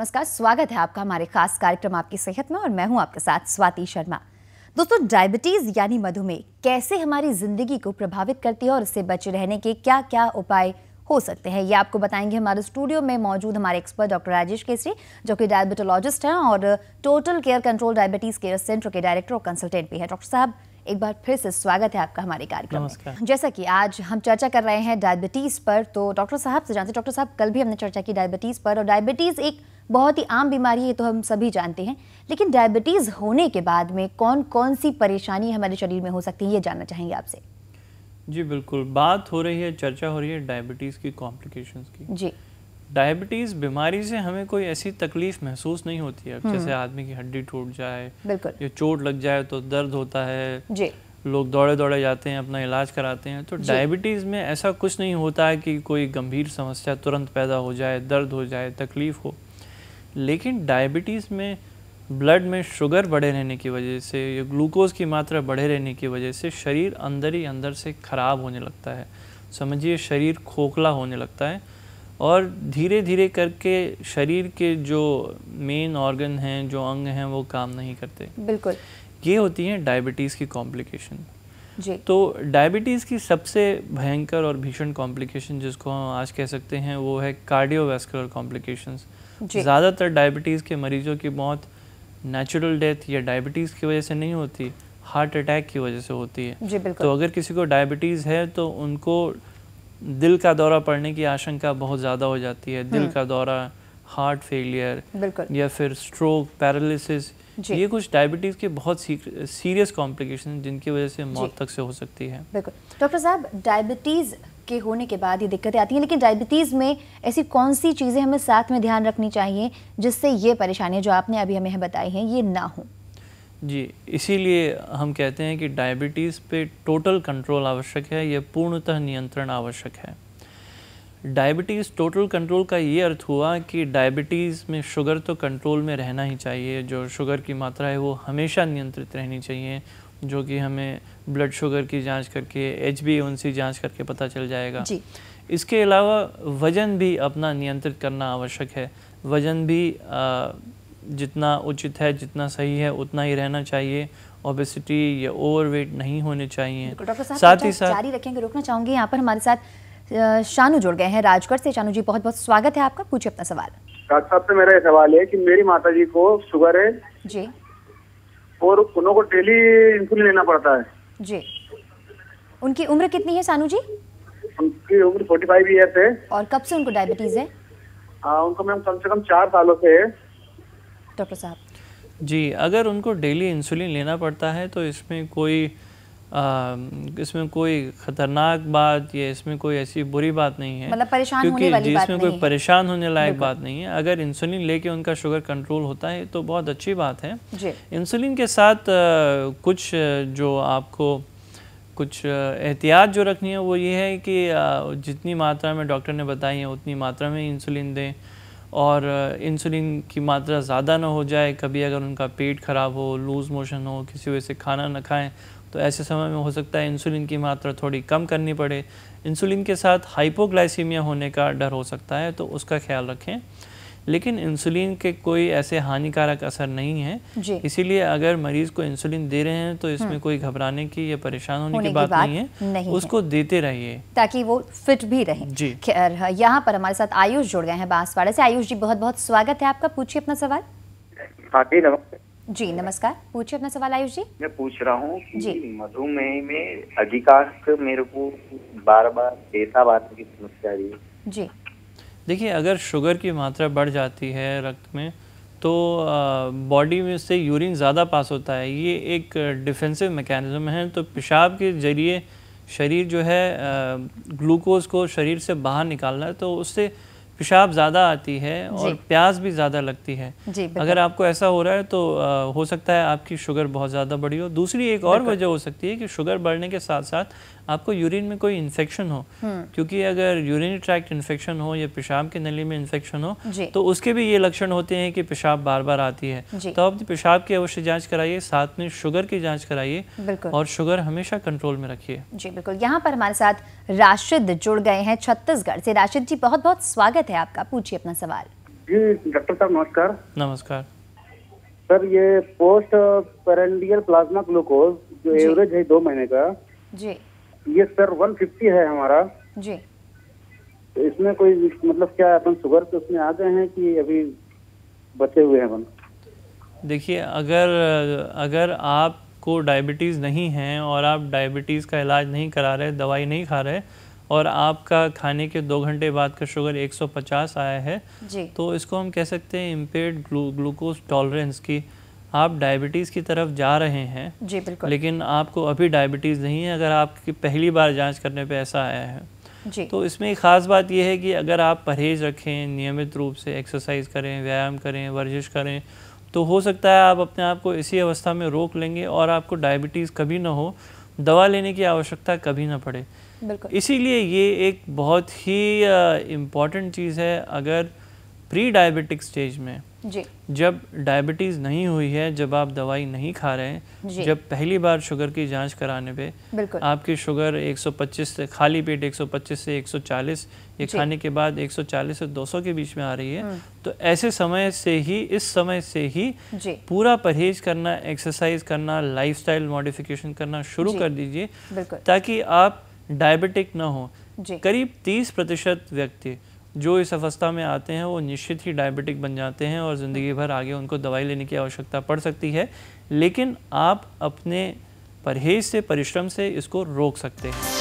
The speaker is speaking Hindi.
नमस्कार, स्वागत है आपका हमारे खास कार्यक्रम आपकी सेहत में और मैं हूं आपके साथ स्वाति शर्मा। दोस्तों, डायबिटीज यानी मधुमेह कैसे हमारी जिंदगी को प्रभावित करती है और इससे बचे रहने के क्या क्या उपाय हो सकते हैं, ये आपको बताएंगे हमारे स्टूडियो में मौजूद हमारे एक्सपर्ट डॉक्टर राजेश केसरी, जो कि डायबिटोलॉजिस्ट हैं और total care control diabetes care centre के डायरेक्टर और कंसल्टेंट भी हैं। डॉक्टर साहब, एक बार फिर से स्वागत है आपका हमारे कार्यक्रम में। जैसा कि आज हम चर्चा कर रहे हैं डायबिटीज पर, तो डॉक्टर साहब से जानते हैं। डॉक्टर साहब, कल भी हमने चर्चा की डायबिटीज पर, और डायबिटीज एक बहुत ही आम बीमारी है तो हम सभी जानते हैं, लेकिन डायबिटीज होने के बाद में कौन कौन सी परेशानी हमारे शरीर में हो सकती है, ये जानना चाहेंगे आपसे। जी बिल्कुल, बात हो रही है, चर्चा हो रही है डायबिटीज़ की कॉम्प्लिकेशंस की। जी, डायबिटीज़ बीमारी से हमें कोई ऐसी तकलीफ महसूस नहीं होती है। जैसे आदमी की हड्डी टूट जाए या चोट लग जाए तो दर्द होता है, जी, लोग दौड़े दौड़े जाते हैं, अपना इलाज कराते हैं। तो डायबिटीज़ में ऐसा कुछ नहीं होता है कि कोई गंभीर समस्या तुरंत पैदा हो जाए, दर्द हो जाए, तकलीफ हो। लेकिन डायबिटीज़ में ब्लड में शुगर बढ़े रहने की वजह से या ग्लूकोज की मात्रा बढ़े रहने की वजह से शरीर अंदर ही अंदर से ख़राब होने लगता है। समझिए, शरीर खोखला होने लगता है और धीरे धीरे करके शरीर के जो मेन ऑर्गन हैं, जो अंग हैं, वो काम नहीं करते। बिल्कुल, ये होती हैं डायबिटीज़ की कॉम्प्लिकेशन। जी, तो डायबिटीज़ की सबसे भयंकर और भीषण कॉम्प्लिकेशन जिसको हम आज कह सकते हैं वो है कार्डियोवैस्कुलर कॉम्प्लिकेशंस। ज़्यादातर डायबिटीज़ के मरीजों की मौत नेचुरल डेथ या डायबिटीज़ की वजह से नहीं होती, हार्ट अटैक की वजह से होती है। जी बिल्कुल। तो अगर किसी को डायबिटीज़ है तो उनको दिल का दौरा पड़ने की आशंका बहुत ज़्यादा हो जाती है। दिल का दौरा, हार्ट फेलियर या फिर स्ट्रोक, पैरालिसिस, ये कुछ डायबिटीज़ के बहुत सीरियस कॉम्प्लिकेशन जिनकी वजह से मौत तक से हो सकती है। बिल्कुल। डॉक्टर साहब, डायबिटीज़ के होने के बाद ये दिक्कतें आती हैं, लेकिन डायबिटीज़ में ऐसी कौन सी चीज़ें हमें साथ में ध्यान रखनी चाहिए जिससे ये परेशानियाँ जो आपने अभी हमें बताई हैं ये ना हो? जी, इसीलिए हम कहते हैं कि डायबिटीज़ पे टोटल कंट्रोल आवश्यक है, यह पूर्णतः नियंत्रण आवश्यक है। डायबिटीज़ टोटल कंट्रोल का ये अर्थ हुआ कि डायबिटीज़ में शुगर तो कंट्रोल में रहना ही चाहिए, जो शुगर की मात्रा है वो हमेशा नियंत्रित रहनी चाहिए, जो कि हमें ब्लड शुगर की जांच करके, HbA1c जांच करके पता चल जाएगा। जी। इसके अलावा वज़न भी अपना नियंत्रित करना आवश्यक है। वज़न भी जितना उचित है, जितना सही है, उतना ही रहना चाहिए। ओबेसिटी या ओवरवेट नहीं होने चाहिए। डॉक्टर साहब, साथ ही साथ जारी रखेंगे, रोकना चाहूँगी। यहाँ पर हमारे साथ शानू जुड़ गए हैं राजगढ़ से। शानू जी, बहुत बहुत स्वागत है आपका, पूछिए अपना सवाल। डॉक्टर साहब से मेरा ये सवाल है कि मेरी माताजी को शुगर है जी, और उन्हों को डेली इंसुलिन लेना पड़ता है जी। उनकी उम्र कितनी है शानू जी? उनकी उम्र 45 ईयर्स है। और कब से उनको डायबिटीज है? उनको मैम कम से कम 4 सालों से है। डॉक्टर साहब जी, अगर उनको डेली इंसुलिन लेना पड़ता है तो इसमें कोई खतरनाक बात या इसमें कोई ऐसी बुरी बात नहीं है, मतलब परेशान होने वाली बात नहीं है। कोई परेशान होने लायक बात नहीं है। अगर इंसुलिन लेके उनका शुगर कंट्रोल होता है तो बहुत अच्छी बात है। इंसुलिन के साथ कुछ जो आपको कुछ एहतियात जो रखनी है वो ये है कि जितनी मात्रा में डॉक्टर ने बताई है उतनी मात्रा में इंसुलिन दें, और इंसुलिन की मात्रा ज़्यादा ना हो जाए। कभी अगर उनका पेट ख़राब हो, लूज़ मोशन हो, किसी वजह से खाना न खाएं, तो ऐसे समय में हो सकता है इंसुलिन की मात्रा थोड़ी कम करनी पड़े। इंसुलिन के साथ हाइपोग्लाइसीमिया होने का डर हो सकता है, तो उसका ख्याल रखें। लेकिन इंसुलिन के कोई ऐसे हानिकारक असर नहीं है, इसीलिए अगर मरीज को इंसुलिन दे रहे हैं तो इसमें कोई घबराने की या परेशान होने की बात नहीं है, उसको देते रहिए ताकि वो फिट भी रहे। जी, खैर यहाँ पर हमारे साथ आयुष जुड़ गए हैं बांसवाड़ा से। आयुष जी, बहुत बहुत स्वागत है आपका, पूछिए अपना सवाल। जी नमस्कार, पूछिए अपना सवाल आयुष जी। मैं पूछ रहा हूँ कि मधुमेह में अधिकांश मेरे को बार बार पेशाब आने की समस्या रही है। जी, देखिए, अगर शुगर की मात्रा बढ़ जाती है रक्त में तो बॉडी में से यूरिन ज़्यादा पास होता है। ये एक डिफेंसिव मैकेनिज्म है। तो पेशाब के ज़रिए शरीर जो है ग्लूकोज को शरीर से बाहर निकालना है, तो उससे पेशाब ज़्यादा आती है और प्यास भी ज़्यादा लगती है। अगर आपको ऐसा हो रहा है तो हो सकता है आपकी शुगर बहुत ज़्यादा बढ़ी हो। दूसरी एक और वजह हो सकती है कि शुगर बढ़ने के साथ साथ आपको यूरिन में कोई इन्फेक्शन हो, क्योंकि अगर यूरिनरी ट्रैक्ट इन्फेक्शन हो या पेशाब के नली में इन्फेक्शन हो तो उसके भी ये लक्षण होते हैं कि पेशाब बार बार आती है। तो आप पेशाब की अवश्य जांच कराइए, साथ में शुगर की जांच कराइए और शुगर हमेशा कंट्रोल में रखिए। जी बिल्कुल। यहाँ पर हमारे साथ राशिद जुड़ गए हैं छत्तीसगढ़ से। राशिद जी, बहुत बहुत स्वागत है आपका, पूछिए अपना सवाल। जी डॉक्टर साहब नमस्कार। नमस्कार सर, ये पोस्ट पेरेंडियल प्लाज्मा ग्लूकोज जो एवरेज है 2 महीने का जी, ये सर 150 है हमारा जी। तो इसमें कोई मतलब क्या अपन शुगर के उसमें आ गए हैं कि अभी बचे हुए हैं अपन? देखिए, अगर आपको डायबिटीज़ नहीं है और आप डायबिटीज़ का इलाज नहीं करा रहे, दवाई नहीं खा रहे और आपका खाने के 2 घंटे बाद का शुगर 150 आया है जी, तो इसको हम कह सकते हैं इम्पेयर्ड ग्लूकोज टॉलरेंस की आप डायबिटीज़ की तरफ जा रहे हैं जी, बिल्कुल। लेकिन आपको अभी डायबिटीज़ नहीं है, अगर आपकी पहली बार जांच करने पे ऐसा आया है जी। तो इसमें एक ख़ास बात यह है कि अगर आप परहेज़ रखें, नियमित रूप से एक्सरसाइज करें, व्यायाम करें, वर्जिश करें, तो हो सकता है आप अपने आप को इसी अवस्था में रोक लेंगे और आपको डायबिटीज़ कभी ना हो, दवा लेने की आवश्यकता कभी ना पड़े। इसीलिए ये एक बहुत ही इम्पॉर्टेंट चीज़ है। अगर प्री डायबिटिक स्टेज में जी, जब डायबिटीज़ नहीं हुई है, जब आप दवाई नहीं खा रहे हैं, जब पहली बार शुगर की जांच कराने पे आपकी शुगर 125 से खाली पेट 125 से 140, ये खाने के बाद 140 से 200 के बीच में आ रही है, तो ऐसे समय से ही, इस समय से ही पूरा परहेज करना, एक्सरसाइज करना, लाइफस्टाइल मॉडिफिकेशन करना शुरू कर दीजिए ताकि आप डायबिटिक ना हो। करीब 30% व्यक्ति जो इस अवस्था में आते हैं वो निश्चित ही डायबिटिक बन जाते हैं और ज़िंदगी भर आगे उनको दवाई लेने की आवश्यकता पड़ सकती है, लेकिन आप अपने परहेज से, परिश्रम से इसको रोक सकते हैं।